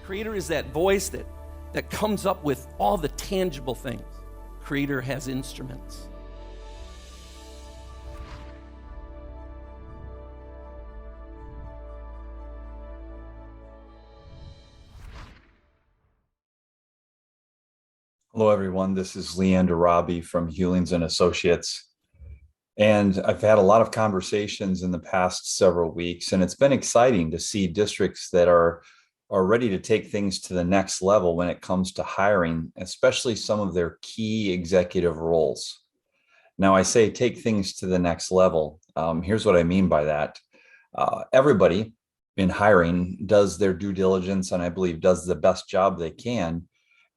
Creator is that voice that comes up with all the tangible things. Creator has instruments. Hello, everyone. This is Leander Rabe from Hewlings and Associates. And I've had a lot of conversations in the past several weeks, and it's been exciting to see districts that are ready to take things to the next level when it comes to hiring, especially some of their key executive roles. Now, I say take things to the next level. Here's what I mean by that. Everybody in hiring does their due diligence, and I believe does the best job they can.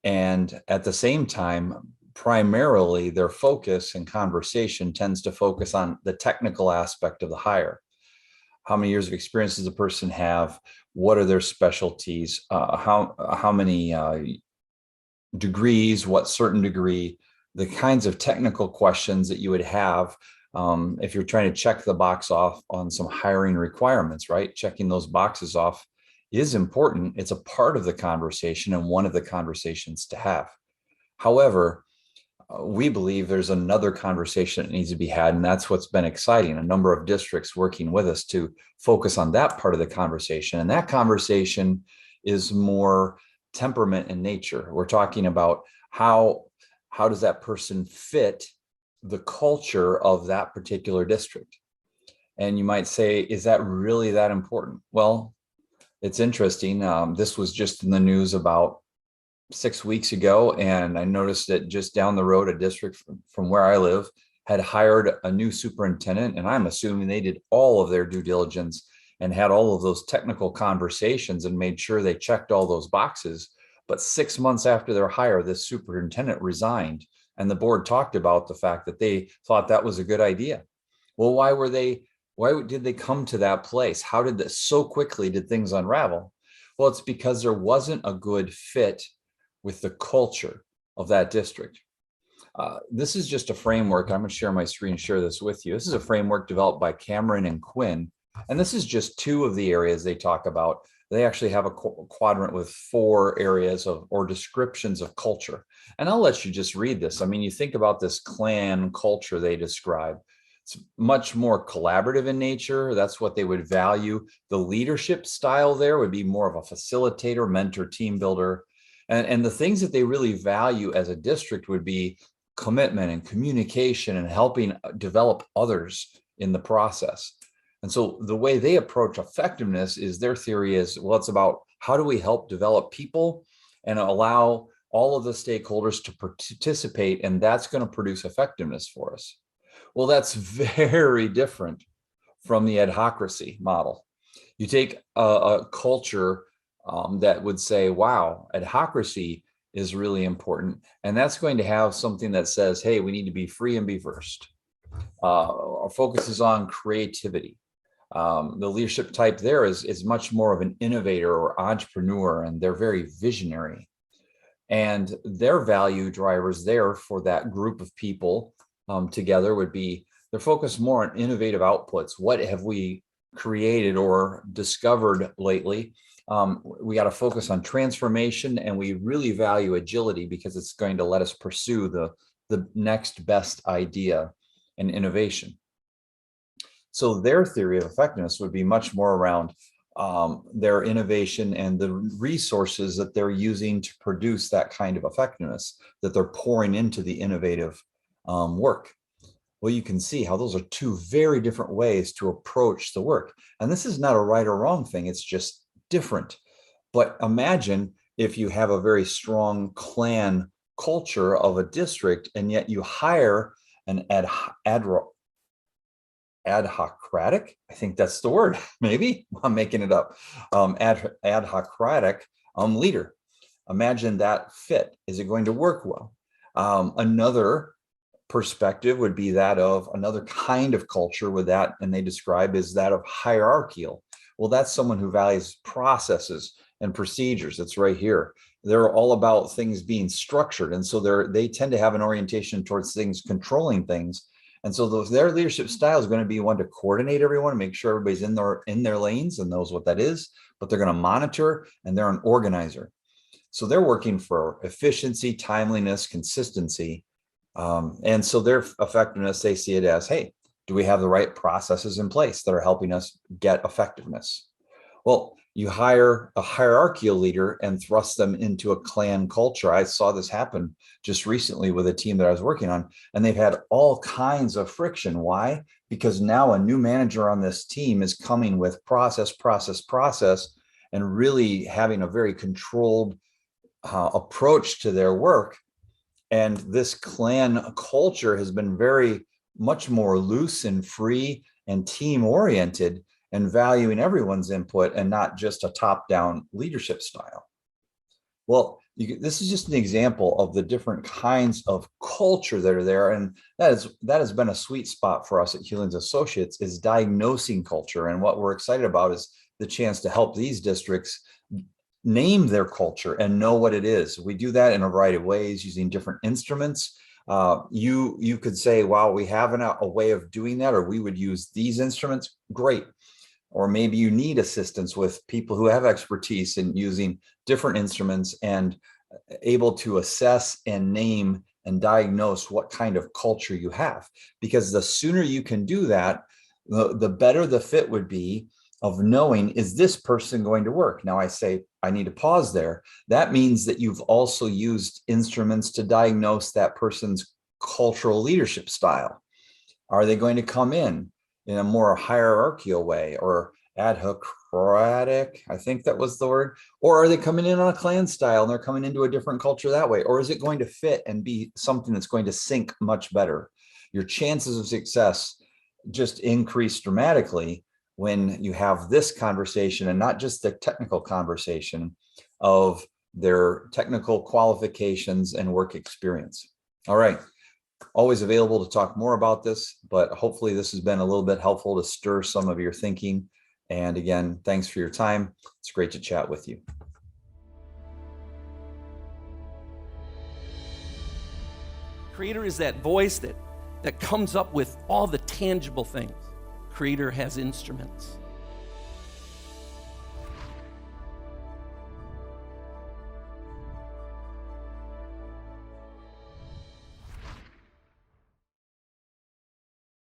And at the same time, primarily their focus and conversation tends to focus on the technical aspect of the hire. How many years of experience does a person have? What are their specialties? How many degrees? What certain degree? The kinds of technical questions that you would have if you're trying to check the box off on some hiring requirements, right? Checking those boxes off is important. It's a part of the conversation and one of the conversations to have. However, we believe there's another conversation that needs to be had, and that's what's been exciting. A number of districts working with us to focus on that part of the conversation. And that conversation is more temperament in nature. We're talking about how does that person fit the culture of that particular district? And you might say, is that really that important? Well, it's interesting. This was just in the news about 6 weeks ago, and I noticed that just down the road, a district from where I live had hired a new superintendent, and I'm assuming they did all of their due diligence and had all of those technical conversations and made sure they checked all those boxes. But 6 months after their hire, this superintendent resigned, and the board talked about the fact that they thought that was a good idea. Well, why did they come to that place? How did this so quickly did things unravel? Well, it's because there wasn't a good fit with the culture of that district. This is just a framework. I'm going to share my screen, share this with you. This is a framework developed by Cameron and Quinn. And this is just two of the areas they talk about. They actually have a quadrant with 4 areas or descriptions of culture. And I'll let you just read this. I mean, you think about this clan culture they describe. It's much more collaborative in nature. That's what they would value. The leadership style there would be more of a facilitator, mentor, team builder. And the things that they really value as a district would be commitment and communication and helping develop others in the process. And so the way they approach effectiveness is their theory is, well, it's about how do we help develop people and allow all of the stakeholders to participate, and that's going to produce effectiveness for us. Well, that's very different from the adhocracy model. You take a culture that would say, wow, adhocracy is really important. And that's going to have something that says, hey, we need to be free and be first. Our focus is on creativity. The leadership type there is much more of an innovator or entrepreneur, and they're very visionary. And their value drivers there for that group of people together would be, they're focused more on innovative outputs. What have we created or discovered lately? We got to focus on transformation, and we really value agility because it's going to let us pursue the next best idea and innovation. So their theory of effectiveness would be much more around their innovation and the resources that they're using to produce that kind of effectiveness that they're pouring into the innovative work. Well, you can see how those are 2 very different ways to approach the work. And this is not a right or wrong thing. It's just different. But imagine if you have a very strong clan culture of a district, and yet you hire an adhocratic, I think that's the word, maybe I'm making it up, adhocratic leader. Imagine that fit. Is it going to work well? Another perspective would be that of another kind of culture with that, and they describe is that of hierarchical. Well, that's someone who values processes and procedures. It's right here. They're all about things being structured. And so they tend to have an orientation towards things, controlling things. And so their leadership style is going to be one to coordinate everyone, make sure everybody's in their lanes and knows what that is, but they're going to monitor, and they're an organizer. So they're working for efficiency, timeliness, consistency. And so their effectiveness, they see it as, hey, do we have the right processes in place that are helping us get effectiveness? Well, you hire a hierarchical leader and thrust them into a clan culture. I saw this happen just recently with a team that I was working on, and they've had all kinds of friction. Why? Because now a new manager on this team is coming with process, and really having a very controlled approach to their work. And this clan culture has been very much more loose and free and team oriented, and valuing everyone's input and not just a top-down leadership style. Well, this is just an example of the different kinds of culture that are there, and that has been a sweet spot for us at Hewlins Associates, is diagnosing culture. And what we're excited about is the chance to help these districts name their culture and know what it is. We do that in a variety of ways using different instruments. You could say, wow, we have a way of doing that, or we would use these instruments. Great. Or maybe you need assistance with people who have expertise in using different instruments and able to assess and name and diagnose what kind of culture you have. Because the sooner you can do that, the better the fit would be of knowing, is this person going to work? Now I say, I need to pause there. That means that you've also used instruments to diagnose that person's cultural leadership style. Are they going to come in a more hierarchical way, or adhocratic? I think that was the word. Or are they coming in on a clan style and they're coming into a different culture that way? Or is it going to fit and be something that's going to sync much better? Your chances of success just increase dramatically when you have this conversation, and not just the technical conversation of their technical qualifications and work experience. All right. Always available to talk more about this, but hopefully this has been a little bit helpful to stir some of your thinking. And again, thanks for your time. It's great to chat with you. Creator is that voice that comes up with all the tangible things. Creator has instruments.